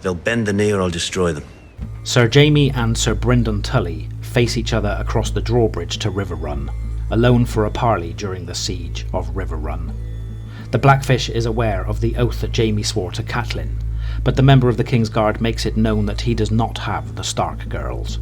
They'll bend the knee or I'll destroy them. Sir Jaime and Sir Bryndon Tully face each other across the drawbridge to Riverrun, alone for a parley during the siege of Riverrun. The Blackfish is aware of the oath that Jaime swore to Catelyn, but the member of the King's Guard makes it known that he does not have the Stark girls.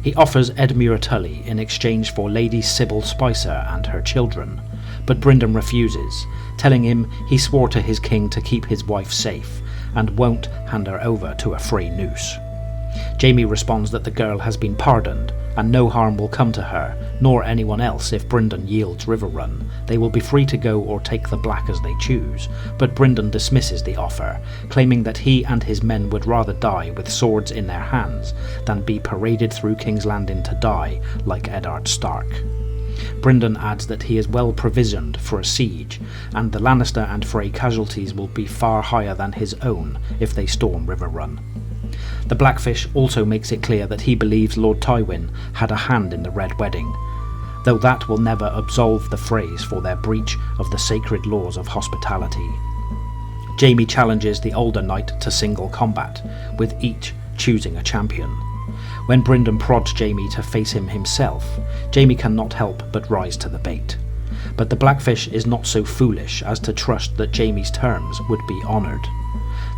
He offers Edmure Tully in exchange for Lady Sybil Spicer and her children, but Bryndon refuses, telling him he swore to his king to keep his wife safe and won't hand her over to a Frey noose. Jaime responds that the girl has been pardoned and no harm will come to her nor anyone else if Bryndon yields Riverrun. They will be free to go or take the Black as they choose, but Bryndon dismisses the offer, claiming that he and his men would rather die with swords in their hands than be paraded through King's Landing to die like Eddard Stark. Bryndon adds that he is well provisioned for a siege, and the Lannister and Frey casualties will be far higher than his own if they storm Riverrun. The Blackfish also makes it clear that he believes Lord Tywin had a hand in the Red Wedding, though that will never absolve the Freys for their breach of the sacred laws of hospitality. Jaime challenges the older knight to single combat, with each choosing a champion. When Bryndon prods Jaime to face him himself, Jaime cannot help but rise to the bait. But the Blackfish is not so foolish as to trust that Jaime's terms would be honoured.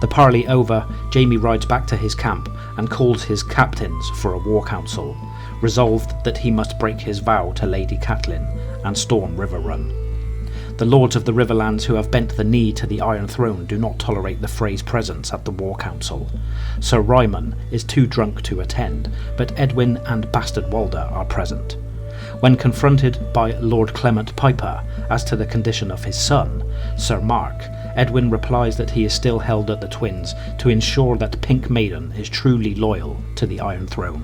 The parley over, Jaime rides back to his camp and calls his captains for a war council, resolved that he must break his vow to Lady Catelyn and storm Riverrun. The lords of the Riverlands who have bent the knee to the Iron Throne do not tolerate the Frey's presence at the war council. Sir Ryman is too drunk to attend, but Edwin and Bastard Walder are present. When confronted by Lord Clement Piper as to the condition of his son, Sir Mark, Edwin replies that he is still held at the Twins to ensure that Pink Maiden is truly loyal to the Iron Throne.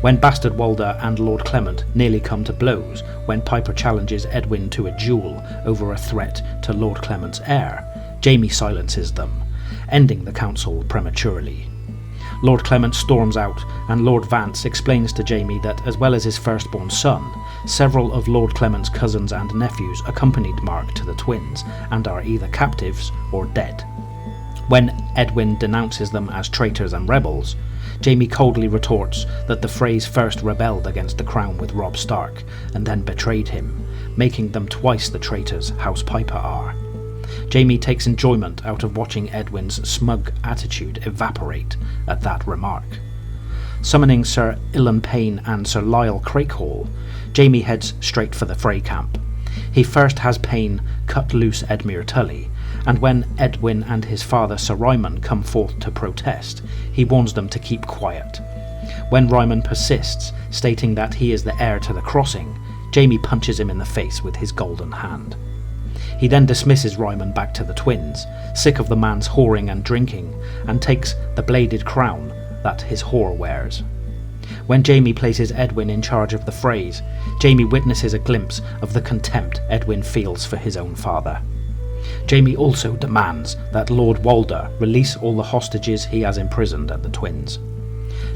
When Bastard Walder and Lord Clement nearly come to blows when Piper challenges Edwin to a duel over a threat to Lord Clement's heir, Jaime silences them, ending the council prematurely. Lord Clement storms out, and Lord Vance explains to Jaime that, as well as his firstborn son, several of Lord Clement's cousins and nephews accompanied Mark to the Twins and are either captives or dead. When Edwin denounces them as traitors and rebels, Jaime coldly retorts that the Freys first rebelled against the crown with Robb Stark and then betrayed him, making them twice the traitors House Piper are. Jaime takes enjoyment out of watching Edwin's smug attitude evaporate at that remark. Summoning Sir Ilyn Payne and Sir Lyle Crakehall, Jaime heads straight for the Frey camp. He first has Payne cut loose Edmure Tully, and when Edwin and his father Sir Ryman come forth to protest, he warns them to keep quiet. When Ryman persists, stating that he is the heir to the crossing, Jaime punches him in the face with his golden hand. He then dismisses Ryman back to the Twins, sick of the man's whoring and drinking, and takes the bladed crown that his whore wears. When Jaime places Edwin in charge of the Freys, Jaime witnesses a glimpse of the contempt Edwin feels for his own father. Jaime also demands that Lord Walder release all the hostages he has imprisoned at the Twins.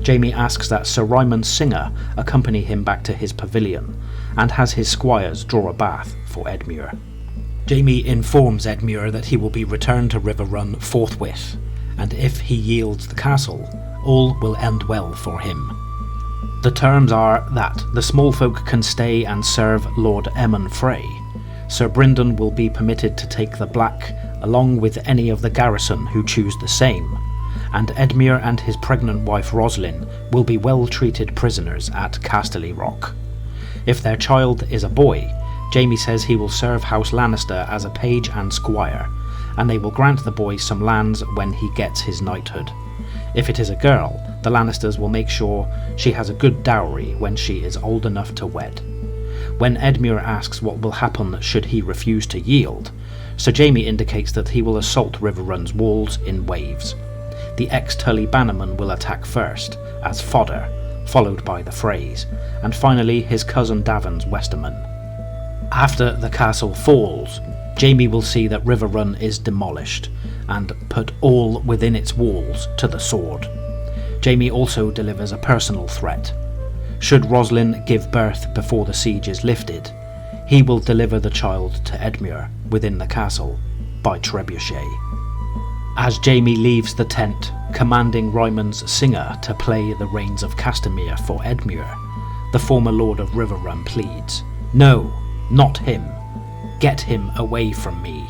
Jaime asks that Sir Ryman's singer accompany him back to his pavilion, and has his squires draw a bath for Edmure. Jaime informs Edmure that he will be returned to Riverrun forthwith, and if he yields the castle, all will end well for him. The terms are that the small folk can stay and serve Lord Aemon Frey. Sir Bryndon will be permitted to take the Black, along with any of the garrison who choose the same, and Edmure and his pregnant wife Roslyn will be well-treated prisoners at Casterly Rock. If their child is a boy, Jaime says he will serve House Lannister as a page and squire, and they will grant the boy some lands when he gets his knighthood. If it is a girl, the Lannisters will make sure she has a good dowry when she is old enough to wed. When Edmure asks what will happen should he refuse to yield, Sir Jaime indicates that he will assault Riverrun's walls in waves. The ex-Tully bannermen will attack first, as fodder, followed by the Freys, and finally his cousin Davin's Westermen. After the castle falls, Jaime will see that Riverrun is demolished, and put all within its walls to the sword. Jaime also delivers a personal threat. Should Roslyn give birth before the siege is lifted, he will deliver the child to Edmure within the castle by trebuchet. As Jaime leaves the tent, commanding Rymon's singer to play the Rains of Castamere for Edmure, the former Lord of Riverrun pleads, "No, not him. Get him away from me."